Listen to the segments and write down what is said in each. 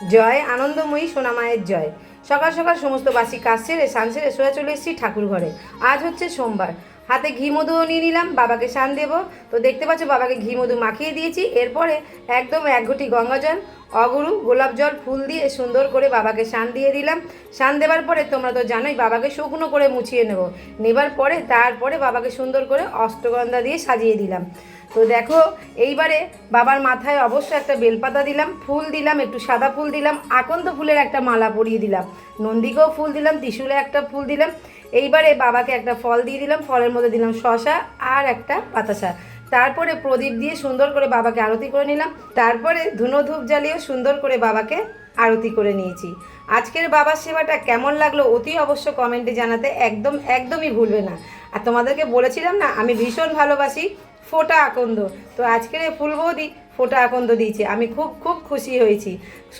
জয় আনন্দময়ী সোনামায়ের জয়। সকাল সকাল সমস্ত বাসি কাজ সেরে স্নান সেরে সোজা চলে এসেছি ঠাকুর ঘরে। আজ হচ্ছে সোমবার, হাতে ঘি মধুও নিয়ে নিলাম, বাবাকে স্নান দেবো। তো দেখতে পাচ্ছ বাবাকে ঘি মধু মাখিয়ে দিয়েছি। এরপরে একদম এক ঘটি গঙ্গা জল, অগুরু, গোলাপ জল, ফুল দিয়ে সুন্দর করে বাবাকে স্নান দিয়ে দিলাম। স্নান দেওয়ার পরে তোমরা তো জানোই বাবাকে শুকনো করে মুছিয়ে নেবার পরে তারপরে বাবাকে সুন্দর করে অষ্টগন্ধা দিয়ে সাজিয়ে দিলাম। তো দেখো এইবারে বাবার মাথায় অবশ্যই একটা বেলপাতা দিলাম, ফুল দিলাম, একটু সাদা ফুল দিলাম, আকন্দ ফুলের একটা মালা পরিয়ে দিলাম, নন্দিকেও ফুল দিলাম, ত্রিশূলে একটা ফুল দিলাম। এইবারে বাবাকে একটা ফল দিয়ে দিলাম, ফলের মধ্যে দিলাম শসা আর একটা বাতাসা। তারপরে প্রদীপ দিয়ে সুন্দর করে বাবাকে আরতি করে নিলাম। তারপরে ধুনো ধূপ জ্বালিয়েও সুন্দর করে বাবাকে আরতি করে নিয়েছি। আজকের বাবার সেবাটা কেমন লাগলো অতি অবশ্য কমেন্টে জানাতে একদমই ভুলবে না। আর তোমাদেরকে বলেছিলাম না আমি ভীষণ ভালোবাসি ফোটা আকন্দ, তো আজকের এই ফুল বৌদি ফোটা আকন্দ দিয়েছে, আমি খুব খুব খুশি হয়েছি।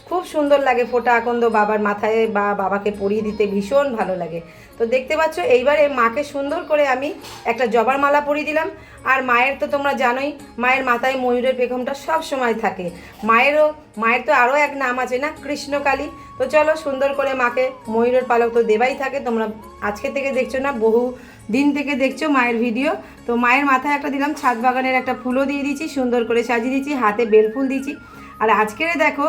খুব সুন্দর লাগে ফোটা আকন্দ বাবার মাথায় বা বাবাকে পরিয়ে দিতে ভীষণ ভালো লাগে। তো দেখতে পাচ্ছ এইবারে মাকে সুন্দর করে আমি একটা জবার মালা পরিয়ে দিলাম। আর মায়ের তো তোমরা জানোই মায়ের মাথায় ময়ূরের পেখমটা সব সময় থাকে। মায়ের তো আরও এক নাম আছে না, কৃষ্ণকালী। তো চলো সুন্দর করে মাকে ময়ূরের পালক তো দেবাই থাকে, তোমরা আজকে থেকে দেখছো না বহু দিন থেকে দেখছো মায়ের ভিডিও। তো মায়ের মাথায় একটা দিলাম ছাদ বাগানের একটা ফুলও দিয়ে দিয়েছি, সুন্দর করে সাজিয়ে দিয়েছি, হাতে বেলফুল দিয়েছি। আর আজকের দেখো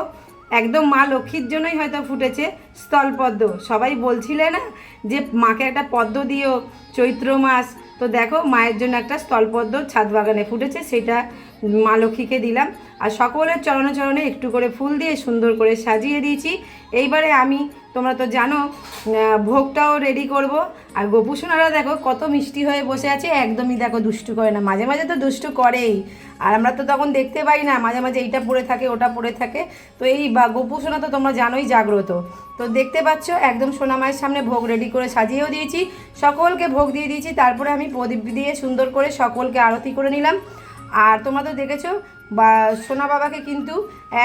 একদম মা লক্ষ্মীর জন্যই হয়তো ফুটেছে স্থলপদ্ম। সবাই বলছিলে না যে মাকে একটা পদ্ম দিও চৈত্র মাস, তো দেখো মায়ের জন্য একটা স্থলপদ্ম ছাদ বাগানে ফুটেছে, সেটা মা লক্ষ্মীকে দিলাম। আর সকলের চরণে চরণে একটু করে ফুল দিয়ে সুন্দর করে সাজিয়ে দিয়েছি। এইবারে আমি তোমরা তো জানো ভোগটাও রেডি করব। আর গোপুসোনারা দেখো কত মিষ্টি হয়ে বসে আছে, একদমই দেখো দুষ্টু করে না, মাঝে মাঝে তো দুষ্টু করেই। আর আমরা তো তখন দেখতে পাই না, মাঝে মাঝে এইটা পড়ে থাকে ওটা পড়ে থাকে। তো এই গোপুসোনা তো তোমরা জানোই জাগ্রত। তো দেখতে পাচ্ছ একদম সোনামায়ের সামনে ভোগ রেডি করে সাজিয়েও দিয়েছি, সকলকে ভোগ দিয়ে দিয়েছি। তারপরে আমি প্রদীপ দিয়ে সুন্দর করে সকলকে আরতি করে নিলাম। আর তোমরা তো দেখেছো বা সোনা বাবাকে কিন্তু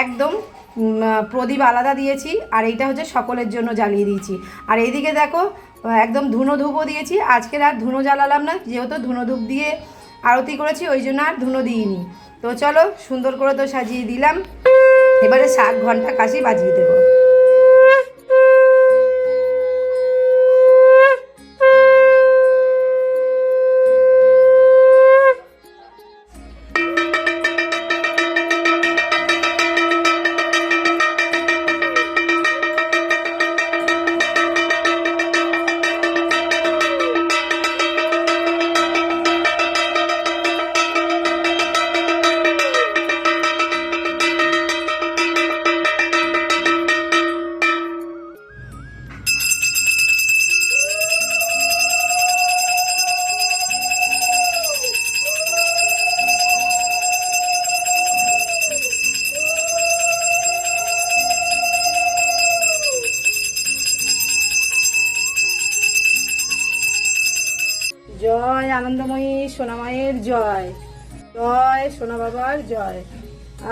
একদম প্রদীপ আলাদা দিয়েছি, আর এইটা হচ্ছে সকলের জন্য জ্বালিয়ে দিয়েছি। আর এইদিকে দেখো একদম ধুনো ধূপও দিয়েছি। আজকের আর ধুনো জ্বালালাম না, যেহেতু ধুনো ধূপ দিয়ে আরতি করেছি ওই জন্য আর ধুনো দিইনি। তো চলো সুন্দর করে তো সাজিয়ে দিলাম। এবারে শাক ঘন্টা কাশি বাজিয়ে দেবো। জয় আনন্দময়ী সোনামায়ের জয়, জয় সোনা বাবার জয়।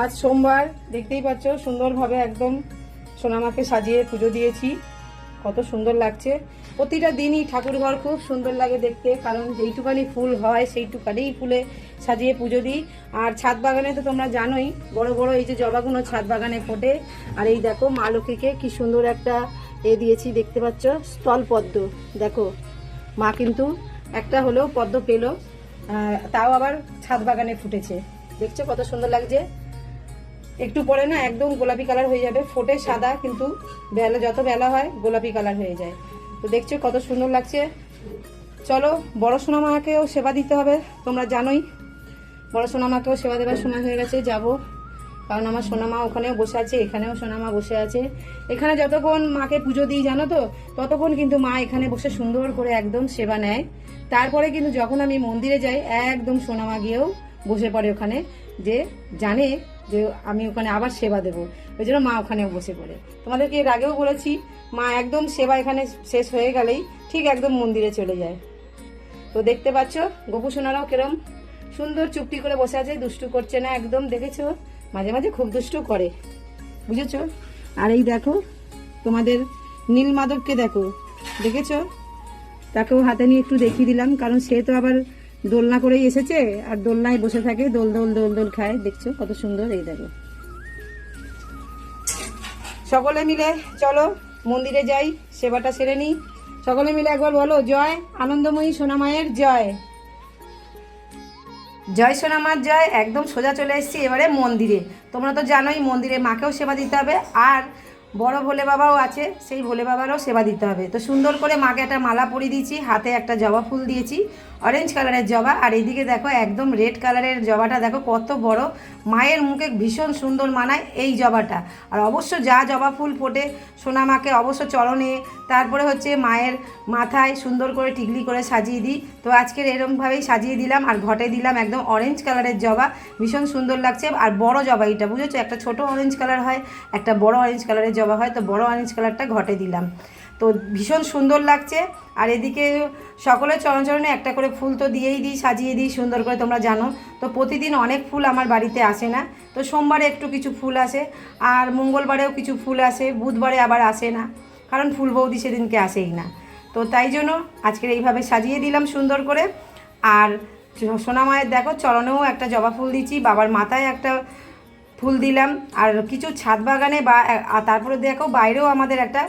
আজ সোমবার, দেখতেই পাচ্ছ সুন্দরভাবে একদম সোনামাকে সাজিয়ে পুজো দিয়েছি, কত সুন্দর লাগছে। প্রতিটা দিনই ঠাকুর ঘর খুব সুন্দর লাগে দেখতে, কারণ যেইটুকানি ফুল হয় সেইটুকানি ফুলে সাজিয়ে পুজো দিই। আর ছাদ বাগানে তো তোমরা জানোই বড় বড় এই যে জবাগুলো ছাদ বাগানে ফোটে। আর এই দেখো মা লক্ষ্মীকে কি সুন্দর একটা দিয়েছি, দেখতে পাচ্ছ স্থলপদ্ম। দেখো মা কিন্তু একটা হলেও পদ্ম পেলো, তাও আবার ছাদ বাগানে ফুটেছে, দেখছো কত সুন্দর লাগছে। একটু পরে না একদম গোলাপি কালার হয়ে যাবে, ফোটে সাদা কিন্তু যত বেলা হয় গোলাপি কালার হয়ে যায়। তো দেখছো কত সুন্দর লাগছে। চলো বড় সোনা মাকেও সেবা দিতে হবে, তোমরা জানোই বড় সোনা মাকেও সেবা দেওয়ার সময় হয়ে গেছে, যাব। কারণ আমার সোনামা ওখানেও বসে আছে, এখানেও সোনামা বসে আছে। এখানে যতক্ষণ মাকে পুজো দিই জানো তো, ততক্ষণ কিন্তু মা এখানে বসে সুন্দর করে একদম সেবা নেয়। তারপরে কিন্তু যখন আমি মন্দিরে যাই একদম সোনামা গিয়েও বসে পড়ে ওখানে, যে জানে যে আমি ওখানে আবার সেবা দেবো, ওই জন্য মা ওখানেও বসে পড়ে। তোমাদেরকে এর আগেও বলেছি মা একদম সেবা এখানে শেষ হয়ে গেলেই ঠিক একদম মন্দিরে চলে যায়। তো দেখতে পাচ্ছ গোপুসোনারাও কিরম সুন্দর চুপটি করে বসে আছে, দুষ্টু করছে না একদম, দেখেছো মাঝে মাঝে খুব দুষ্টু করে, বুঝেছো। আর এই দেখো তোমাদের নীল মাধবকে দেখো, দেখেছো, তাকেও হাতে নিয়ে একটু দেখিয়ে দিলাম, কারণ সে তো আবার দোলনা করেই এসেছে আর দোলনায় বসে থাকে, দোল দোল দোল দোল খায়, দেখছো কত সুন্দর। এই দেখো সকলে মিলে চলো মন্দিরে যাই, সেবাটা সেরে নিই। সকলে মিলে একবার বলো, জয় আনন্দময়ী সোনামায়ের জয়। জয় সোনামার জয়। একদম সোজা চলে এসেছি এবারে মন্দিরে। তোমরা তো জানোই মন্দিরে মাকেও সেবা দিতে হবে, আর বড় ভোলে বাবাও আছে, সেই ভোলে বাবারও সেবা দিতে হবে। তো সুন্দর করে মাকে একটা মালা পরিয়ে দিয়েছি, হাতে একটা জবা ফুল দিয়েছি, অরেঞ্জ কালারের জবা। আর এইদিকে দেখো একদম রেড কালারের জবাটা দেখো কত বড়, মায়ের মুখে ভীষণ সুন্দর মানায় এই জবাটা। আর অবশ্য যা জবা ফুল ফোটে সোনা মাকে অবশ্য চরণে, তারপরে হচ্ছে মায়ের মাথায় সুন্দর করে টিকলি করে সাজিয়ে দিই। তো আজকের এরকমভাবেই সাজিয়ে দিলাম, আর ঘটে দিলাম একদম অরেঞ্জ কালারের জবা, ভীষণ সুন্দর লাগছে। আর বড় জবা এটা, বুঝেছো, একটা ছোট অরেঞ্জ কালার হয়, একটা বড় অরেঞ্জ কালারের জবা হয়, তো বড় অরেঞ্জ কালারটা ঘটে দিলাম, তো ভীষণ সুন্দর লাগছে। আর এদিকে সকলের চরণে একটা করে ফুল তো দিয়েই দিই, সাজিয়ে দিই সুন্দর করে, তোমরা জানো। তো প্রতিদিন অনেক ফুল আমার বাড়িতে আসে না, তো সোমবারে একটু কিছু ফুল আসে, আর মঙ্গলবারেও কিছু ফুল আসে, বুধবারে আবার আসে না, কারণ ফুল বৌদি সেদিনকে আসেই না। তো তাই জন্য আজকের এইভাবে সাজিয়ে দিলাম সুন্দর করে। আর সোনা মায়ের দেখো চরণেও একটা জবা ফুল দিচ্ছি, বাবার মাথায় একটা ফুল দিলাম, আর কিছু ছাদ বাগানে বা তারপরে দেখো বাইরেও আমাদের একটা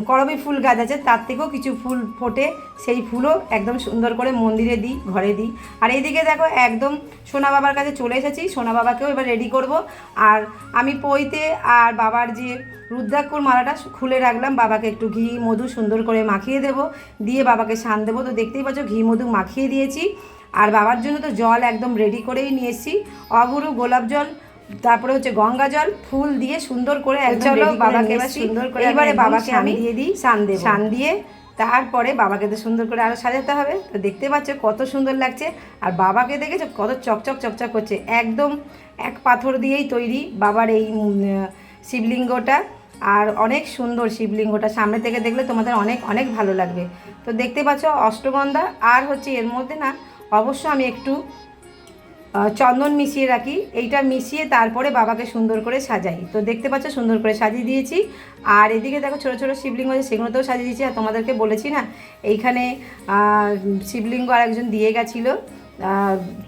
করবী ফুল গাছ আছে, তার থেকেও কিছু ফুল ফোটে, সেই ফুলও একদম সুন্দর করে মন্দিরে দিই, ঘরে দিই। আর এইদিকে দেখো একদম সোনা বাবার কাছে চলে এসেছি, সোনা বাবাকেও এবার রেডি করব। আর আমি পইতে আর বাবার যে রুদ্রাক্ষর মালাটা খুলে রাখলাম, বাবাকে একটু ঘি মধু সুন্দর করে মাখিয়ে দেব, দিয়ে বাবাকে স্নান দেবো। তো দেখতেই পাচ্ছ ঘি মধু মাখিয়ে দিয়েছি। আর বাবার জন্য তো জল একদম রেডি করেই নিয়ে এসেছি, অগুরু গোলাপ জল, তারপরে হচ্ছে গঙ্গা জল, ফুল দিয়ে সুন্দর করে একদম বাবাকে এবার সুন্দর করে, এবারে বাবাকে আমি দিয়ে দিই স্নান দিয়ে, তারপরে বাবাকে তো সুন্দর করে আরও সাজাতে হবে। তো দেখতে পাচ্ছ কত সুন্দর লাগছে। আর বাবাকে দেখেছো কত চকচক চকচক করছে, একদম এক পাথর দিয়েই তৈরি বাবার এই শিবলিঙ্গটা। আর অনেক সুন্দর শিবলিঙ্গটা, সামনে থেকে দেখলে তোমাদের অনেক অনেক ভালো লাগবে। তো দেখতে পাচ্ছ অষ্টগন্ধা, আর হচ্ছে এর মধ্যে না অবশ্য আমি একটু চন্দন মিশিয়ে রাখি, এইটা মিশিয়ে তারপরে বাবাকে সুন্দর করে সাজাই। তো দেখতে পাচ্ছ সুন্দর করে সাজিয়ে দিয়েছি। আর এদিকে দেখো ছোটো ছোটো শিবলিঙ্গ আছে, সেগুলোতেও সাজিয়ে দিয়েছি। আর তোমাদেরকে বলেছি না এইখানে শিবলিঙ্গ আর একজন দিয়ে গেছিলো,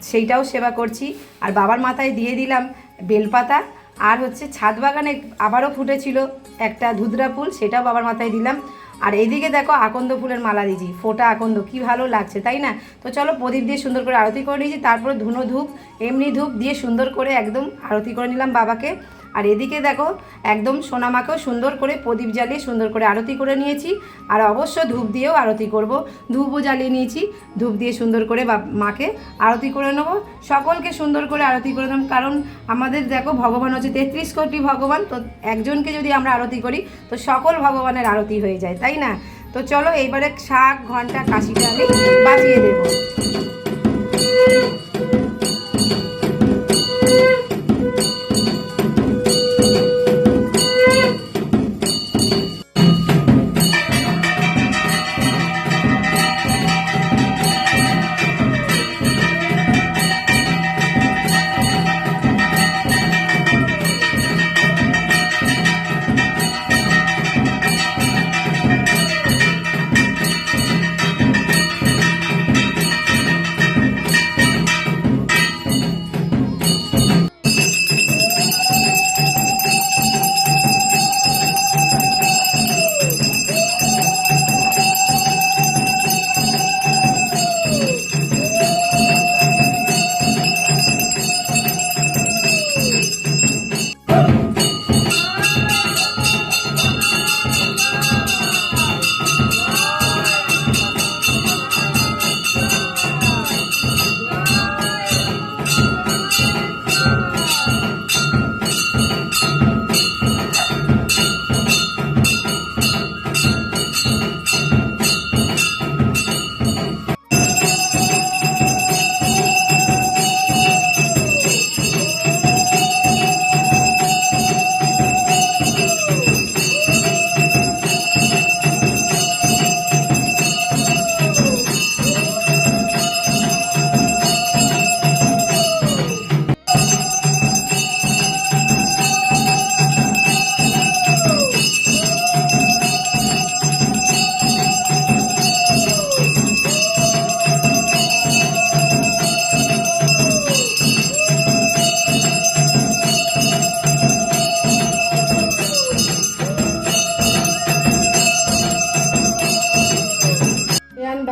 সেইটাও সেবা করছি। আর বাবার মাথায় দিয়ে দিলাম বেলপাতা, আর হচ্ছে ছাদ বাগানে আবারও ফুটেছিল একটা ধুতরা ফুল, সেটাও বাবার মাথায় দিলাম। আর এইদিকে দেখো আকন্দ ফুলের মালা দিয়েছি, ফোটা আকন্দ, কি ভালো লাগছে তাই না। তো চলো প্রদীপ দিয়ে সুন্দর করে আরতি করে নিয়েছি, তারপরে ধুনো ধূপ, এমনি ধূপ দিয়ে সুন্দর করে একদম আরতি করে নিলাম বাবাকে। আর এদিকে দেখো একদম সোনামাকেও সুন্দর করে প্রদীপ জ্বালিয়ে সুন্দর করে আরতি করে নিয়েছি। আর অবশ্য ধূপ দিয়েও আরতি করব, ধূপও জ্বালিয়ে নিয়েছি, ধূপ দিয়ে সুন্দর করে মাকে আরতি করে নেব, সকলকে সুন্দর করে আরতি করে নেব। কারণ আমাদের দেখো ভগবান হচ্ছে 33 কোটি ভগবান, তো একজনকে যদি আমরা আরতি করি তো সকল ভগবানের আরতি হয়ে যায়, তাই না। তো চলো এইবারে শাক ঘন্টা কাশিটা আমি বাজিয়ে দেবো।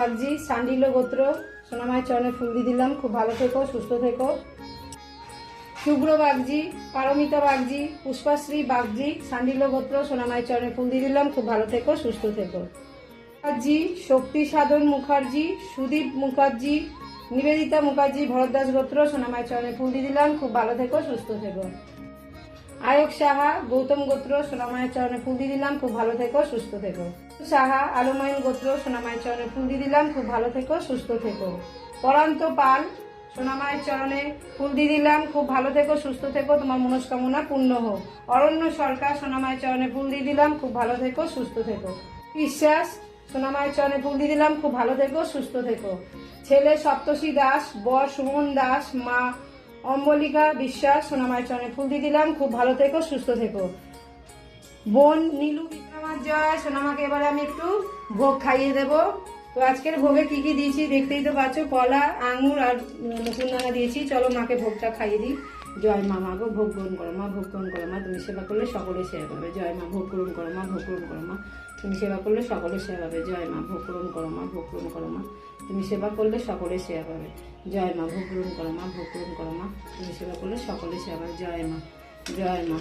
বাগজি, সান্ডিল্য গোত্র, সোনামায়ের চরণে ফুল দিয়ে দিলাম, খুব ভালো থেকো, সুস্থ থেকো। শুভ্র বাগজি, পারমিতা বাগজি, পুষ্পাশ্রী বাগজি, সান্ডিল্য গোত্র, সোনামায়ের চরণে ফুল দিয়ে দিলাম, খুব ভালো থেকো, সুস্থ থেকো। মুখার্জি, শক্তি সাধন মুখার্জি, সুদীপ মুখার্জি, নিবেদিতা মুখার্জি, ভরদ্বাস গোত্র, সোনামায়ের চরণে ফুল দিয়ে দিলাম, খুব ভালো থেকো, সুস্থ থেকো। আয়ক সাহা, গৌতম গোত্র, সোনামায়ের চরণে ফুল দিয়ে দিলাম, খুব ভালো থেকো, সুস্থ থেকো। সাহা, আলোময়ন গোত্র, সোনামায়ের চরণে ফুল দিয়ে দিলাম, খুব ভালো থেকো, সুস্থ থেকো। পরান্ত পাল, সোনামায়ের চরণে ফুল দিয়ে দিলাম, খুব ভালো থেকো, সুস্থ থেকো, তোমার মনস্কামনা পূর্ণ হোক। অরণ্য সরকার, সোনামায়ের চরণে ফুল দিয়ে দিলাম, খুব ভালো থেকো, সুস্থ থেকো। বিশ্বাস, সোনামায়ের চরণে ফুল দিয়ে দিলাম, খুব ভালো থেকো, সুস্থ থেকো। ছেলে সপ্তর্ষি দাস, বর সুমন দাস, মা অম্বলিকা বিশ্বাস, সোনামায়ের চরণে ফুল দিয়ে দিলাম, খুব ভালো থেকো, সুস্থ থেকো। বোন নীলু, আমার জয়। সোনামাকে এবারে আমি একটু ভোগ খাইয়ে দেবো। তো আজকের ভোগে কি কি দিয়েছি দেখতেই তো পাচ্ছ, কলা, আঙুর আর মুকুন্দানা দিয়েছি। চলো মাকে ভোগটা খাইয়ে দিই। জয় মা, মা গো ভোগ গ্রহণ করো মা, ভোগ গ্রহণ করো মা, তুমি সেবা করলে সকলে সেবা পাবে। জয় মা, ভোগ গ্রহণ করো মা, ভোগ গ্রহণ করো মা, তুমি সেবা করলে সকলে সেবা পাবে। জয় মা, ভোগ গ্রহণ করো মা, ভোগ গ্রহণ করো মা, তুমি সেবা করলে সকলে সেবা পাবে। জয় মা, ভোগ গ্রহণ করো মা, ভোগ গ্রহণ করো মা, তুমি সেবা করলে সকলে সেবা পাবে। জয় মা, জয় মা,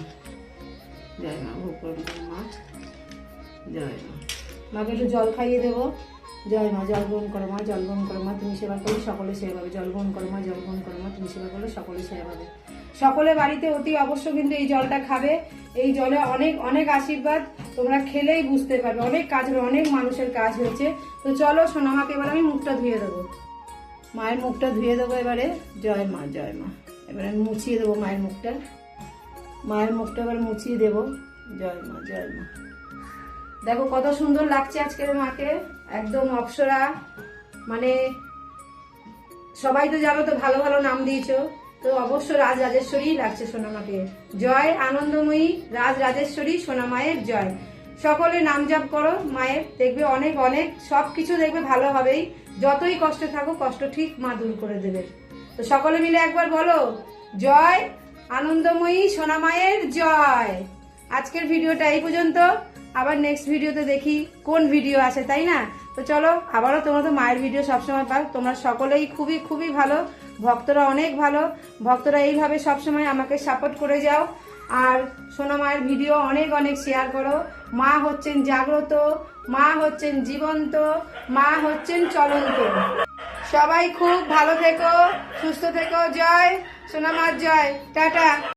জয় মা, ভোগ গ্রহণ করো মা, জয় মা। মাকে একটু জল খাইয়ে দেবো। জয় মা, জল গ্রহণ করো মা, জল গ্রহণ করো মা, তুমি সেবা করলে সকলে সেবা পাবে। জল গ্রহণ করো মা, জল গ্রহণ করো মা, তুমি সেবা করলে সকলে সেবা পাবে। সকলে বাড়িতে অতি অবশ্য কিন্তু এই জলটা খাবে। এই জলে অনেক অনেক আশীর্বাদ, তোমরা খেলেই বুঝতে পারবে। অনেক কাজ হবে, অনেক মানুষের কাজ হয়েছে। তো চলো সোনামাকে এবার আমি মুখটা ধুয়ে দেবো। মায়ের মুখটা ধুয়ে দেবো এবারে। জয় মা, জয় মা। এবারে আমি মুছিয়ে দেবো মায়ের মুখটা। মায়ের মুখটা এবার মুছিয়ে দেবো। জয় মা, জয় মা। দেখো কত সুন্দর লাগছে আজকের মাকে, একদম অপ্সরা। মানে সবাই তো জানো তো, ভালো ভালো নাম দিয়েছো, তো অবশ্য রাজ রাজেশ্বরী লাগছে সোনামাকে। জয় আনন্দময়ী রাজ রাজেশ্বরী সোনামায়ের জয়। সকলে নাম জপ করো মায়ের, দেখবে অনেক অনেক সব কিছু দেখবে ভালো হবেই। যতই কষ্ট থাকো, কষ্ট ঠিক মা দূর করে দেবে। তো সকলে মিলে একবার বলো, জয় আনন্দময়ী সোনামায়ের জয়। আজকের ভিডিওটা এই পর্যন্ত। আবার নেক্সট ভিডিওতে দেখি কোন ভিডিও আসে, তাই না? তো চলো, আবারও তোমরা তো মায়ের ভিডিও সবসময় পাও। তোমরা সকলেই খুবই খুবই ভালো, ভক্তরা অনেক ভালো। ভক্তরা এইভাবে সবসময় আমাকে সাপোর্ট করে যাও। আর সোনা মায়ের ভিডিও অনেক অনেক শেয়ার করো। মা হচ্ছেন জাগ্রত, মা হচ্ছেন জীবন্ত, মা হচ্ছেন চলন্ত। সবাই খুব ভালো থেকো, সুস্থ থেকো। জয় সোনা মার জয়। টাটা।